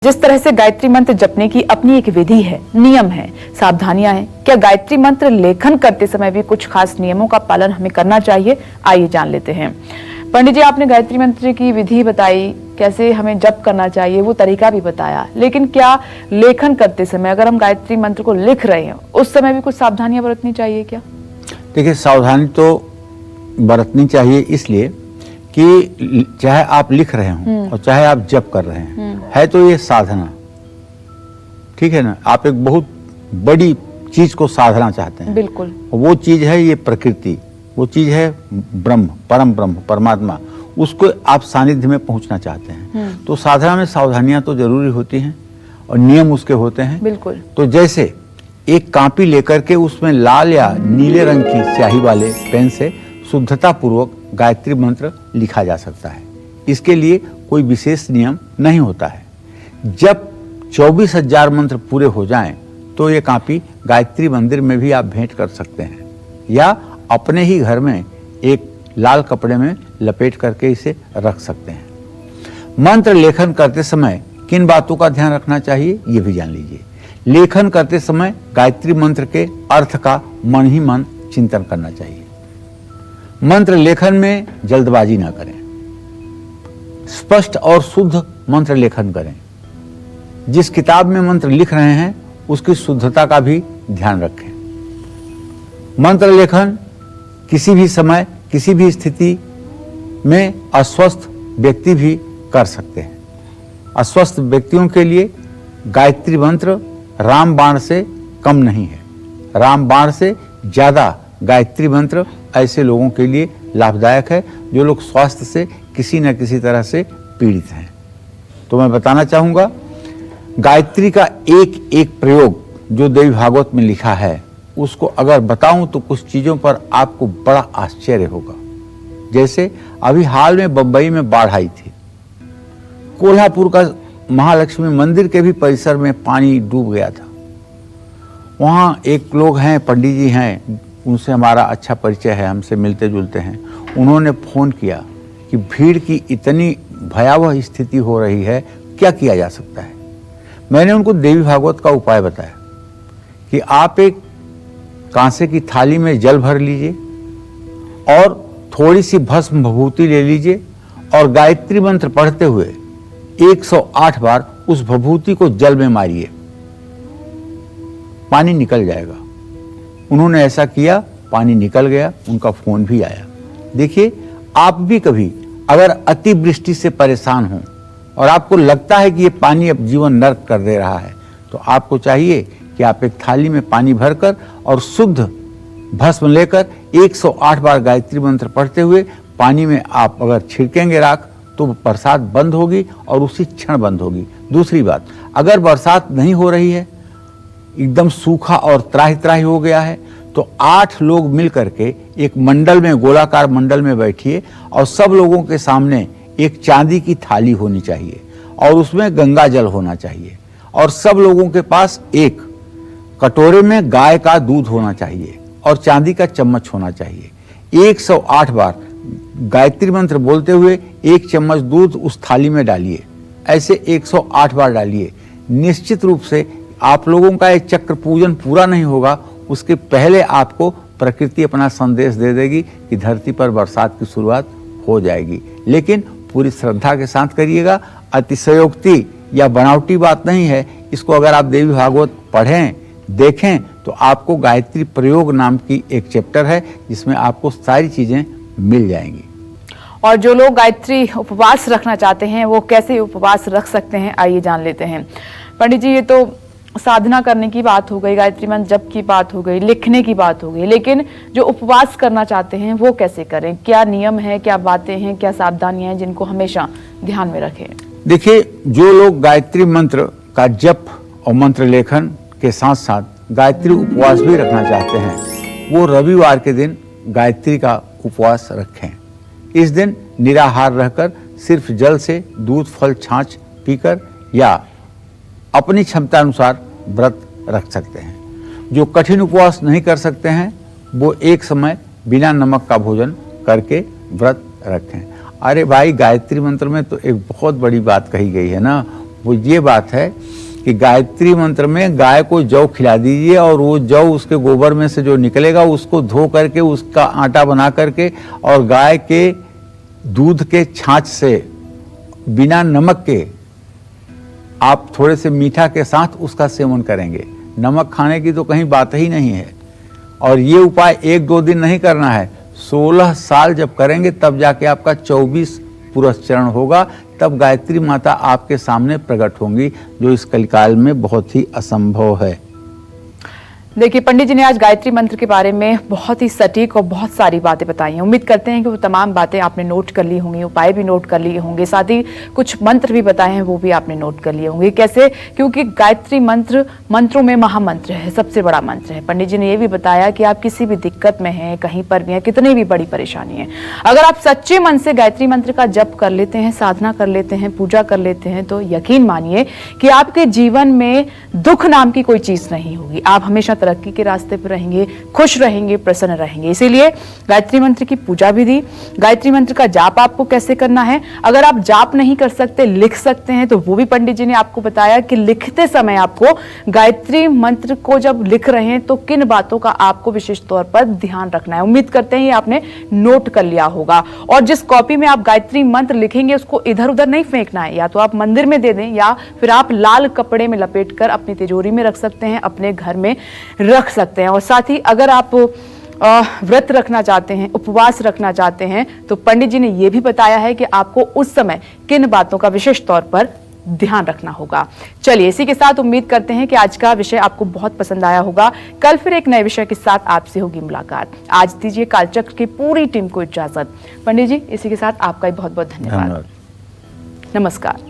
जिस तरह से गायत्री मंत्र जपने की अपनी एक विधि है, नियम है, सावधानियां हैं, क्या गायत्री मंत्र लेखन करते समय भी कुछ खास नियमों का पालन हमें करना चाहिए? आइए जान लेते हैं। पंडित जी, आपने गायत्री मंत्र की विधि बताई, कैसे हमें जप करना चाहिए वो तरीका भी बताया, लेकिन क्या लेखन करते समय अगर हम गायत्री मंत्र को लिख रहे हैं उस समय भी कुछ सावधानियां बरतनी चाहिए क्या? देखिए, सावधानी तो बरतनी चाहिए इसलिए कि चाहे आप लिख रहे हों और चाहे आप जप कर रहे हैं, है तो ये साधना, ठीक है ना। आप एक बहुत बड़ी चीज को साधना चाहते हैं, बिल्कुल। वो चीज है ये प्रकृति, वो चीज है ब्रह्म, परम ब्रह्म, परमात्मा, उसको आप सानिध्य में पहुंचना चाहते हैं। तो साधना में सावधानियां तो जरूरी होती हैं और नियम उसके होते हैं। बिल्कुल। तो जैसे एक कॉपी लेकर के उसमें लाल या नीले रंग की स्याही वाले पेन से शुद्धता पूर्वक गायत्री मंत्र लिखा जा सकता है। इसके लिए कोई विशेष नियम नहीं होता है। जब 24,000 मंत्र पूरे हो जाएं, तो ये कॉपी गायत्री मंदिर में भी आप भेंट कर सकते हैं या अपने ही घर में एक लाल कपड़े में लपेट करके इसे रख सकते हैं। मंत्र लेखन करते समय किन बातों का ध्यान रखना चाहिए, ये भी जान लीजिए। लेखन करते समय गायत्री मंत्र के अर्थ का मन ही मन चिंतन करना चाहिए। मंत्र लेखन में जल्दबाजी ना करें, स्पष्ट और शुद्ध मंत्र लेखन करें। जिस किताब में मंत्र लिख रहे हैं उसकी शुद्धता का भी ध्यान रखें। मंत्र लेखन किसी भी समय, किसी भी स्थिति में अस्वस्थ व्यक्ति भी कर सकते हैं। अस्वस्थ व्यक्तियों के लिए गायत्री मंत्र रामबाण से कम नहीं है। रामबाण से ज्यादा गायत्री मंत्र ऐसे लोगों के लिए लाभदायक है जो लोग स्वास्थ्य से किसी न किसी तरह से पीड़ित हैं। तो मैं बताना चाहूंगा, गायत्री का एक एक प्रयोग जो देवी भागवत में लिखा है उसको अगर बताऊं तो कुछ चीजों पर आपको बड़ा आश्चर्य होगा। जैसे अभी हाल में बंबई में बाढ़ आई थी, कोल्हापुर का महालक्ष्मी मंदिर के भी परिसर में पानी डूब गया था। वहां एक लोग हैं, पंडित जी हैं, उनसे हमारा अच्छा परिचय है, हमसे मिलते जुलते हैं। उन्होंने फोन किया कि भीड़ की इतनी भयावह स्थिति हो रही है, क्या किया जा सकता है। मैंने उनको देवी भागवत का उपाय बताया कि आप एक कांसे की थाली में जल भर लीजिए और थोड़ी सी भस्म भभूति ले लीजिए और गायत्री मंत्र पढ़ते हुए 108 बार उस भभूति को जल में मारिए, पानी निकल जाएगा। उन्होंने ऐसा किया, पानी निकल गया, उनका फोन भी आया। देखिए, आप भी कभी अगर अतिवृष्टि से परेशान हो और आपको लगता है कि ये पानी अब जीवन नर्क कर दे रहा है, तो आपको चाहिए कि आप एक थाली में पानी भरकर और शुद्ध भस्म लेकर 108 बार गायत्री मंत्र पढ़ते हुए पानी में आप अगर छिड़केंगे राख, तो बरसात बंद होगी और उसी क्षण बंद होगी। दूसरी बात, अगर बरसात नहीं हो रही है, एकदम सूखा और त्राही त्राही हो गया है, तो 8 लोग मिल करके एक मंडल में, गोलाकार मंडल में बैठिए और सब लोगों के सामने एक चांदी की थाली होनी चाहिए और उसमें गंगा जल होना चाहिए और सब लोगों के पास एक कटोरे में गाय का दूध होना चाहिए और चांदी का चम्मच होना चाहिए। 108 बार गायत्री मंत्र बोलते हुए एक चम्मच दूध उस थाली में डालिए। ऐसे 108 बार डालिए। निश्चित रूप से आप लोगों का एक चक्र पूजन पूरा नहीं होगा, उसके पहले आपको प्रकृति अपना संदेश दे देगी कि धरती पर बरसात की शुरुआत हो जाएगी। लेकिन पूरी श्रद्धा के साथ करिएगा, अतिशयोक्ति या बनावटी बात नहीं है। इसको अगर आप देवी भागवत पढ़ें, देखें, तो आपको गायत्री प्रयोग नाम की एक चैप्टर है जिसमें आपको सारी चीजें मिल जाएंगी। और जो लोग गायत्री उपवास रखना चाहते हैं वो कैसे उपवास रख सकते हैं, आइए जान लेते हैं। पंडित जी, ये तो साधना करने की बात हो गई, गायत्री मंत्र जप की बात हो गई, लिखने की बात हो गई, लेकिन जो उपवास करना चाहते हैं वो कैसे करें? क्या नियम है, क्या बातें हैं, क्या सावधानियां हैं जिनको हमेशा ध्यान में रखें? देखिए, जो लोग गायत्री मंत्र का जप और मंत्र लेखन के साथ साथ गायत्री उपवास भी रखना चाहते हैं, वो रविवार के दिन गायत्री का उपवास रखें। इस दिन निराहार रहकर सिर्फ जल से दूध, फल, छाछ पीकर या अपनी क्षमता अनुसार व्रत रख सकते हैं। जो कठिन उपवास नहीं कर सकते हैं वो एक समय बिना नमक का भोजन करके व्रत रखें। अरे भाई, गायत्री मंत्र में तो एक बहुत बड़ी बात कही गई है ना, वो ये बात है कि गायत्री मंत्र में गाय को जौ खिला दीजिए और वो जौ उसके गोबर में से जो निकलेगा उसको धो करके उसका आटा बना करके और गाय के दूध के छाछ से बिना नमक के आप थोड़े से मीठा के साथ उसका सेवन करेंगे। नमक खाने की तो कहीं बात ही नहीं है। और ये उपाय 1-2 दिन नहीं करना है, 16 साल जब करेंगे तब जाके आपका 24 पुरस्चरण होगा, तब गायत्री माता आपके सामने प्रकट होंगी, जो इस कलिकाल में बहुत ही असंभव है। देखिए, पंडित जी ने आज गायत्री मंत्र के बारे में बहुत ही सटीक और बहुत सारी बातें बताई हैं। उम्मीद करते हैं कि वो तमाम बातें आपने नोट कर ली होंगी, उपाय भी नोट कर लिए होंगे, साथ ही कुछ मंत्र भी बताए हैं वो भी आपने नोट कर लिए होंगे। कैसे? क्योंकि गायत्री मंत्र मंत्रों में महामंत्र है, सबसे बड़ा मंत्र है। पंडित जी ने ये भी बताया कि आप किसी भी दिक्कत में हैं, कहीं पर भी हैं, कितनी भी बड़ी परेशानी है, अगर आप सच्चे मन से गायत्री मंत्र का जप कर लेते हैं, साधना कर लेते हैं, पूजा कर लेते हैं, तो यकीन मानिए कि आपके जीवन में दुख नाम की कोई चीज नहीं होगी। आप हमेशा तरक्की के रास्ते पर रहेंगे, खुश रहेंगे, प्रसन्न रहेंगे। इसीलिए गायत्री मंत्र की पूजा भी दी। गायत्री मंत्र का जाप आपको कैसे करना है, अगर आप जाप नहीं कर सकते, लिख सकते हैं, तो वो भी पंडित जी ने आपको बताया कि लिखते समय आपको गायत्री मंत्र को जब लिख रहे हैं तो किन बातों का आपको विशेष तौर पर ध्यान रखना है। उम्मीद करते हैं ये आपने नोट कर लिया होगा। और जिस कॉपी में आप गायत्री मंत्र लिखेंगे उसको इधर उधर नहीं फेंकना है, या तो आप मंदिर में दे दें या फिर आप लाल कपड़े में लपेटकर अपनी तिजोरी में रख सकते हैं, अपने घर में रख सकते हैं। और साथ ही अगर आप व्रत रखना चाहते हैं, उपवास रखना चाहते हैं, तो पंडित जी ने यह भी बताया है कि आपको उस समय किन बातों का विशेष तौर पर ध्यान रखना होगा। चलिए, इसी के साथ उम्मीद करते हैं कि आज का विषय आपको बहुत पसंद आया होगा। कल फिर एक नए विषय के साथ आपसे होगी मुलाकात। आज दीजिए कालचक्र की पूरी टीम को इजाजत। पंडित जी, इसी के साथ आपका बहुत बहुत धन्यवाद। नमस्कार।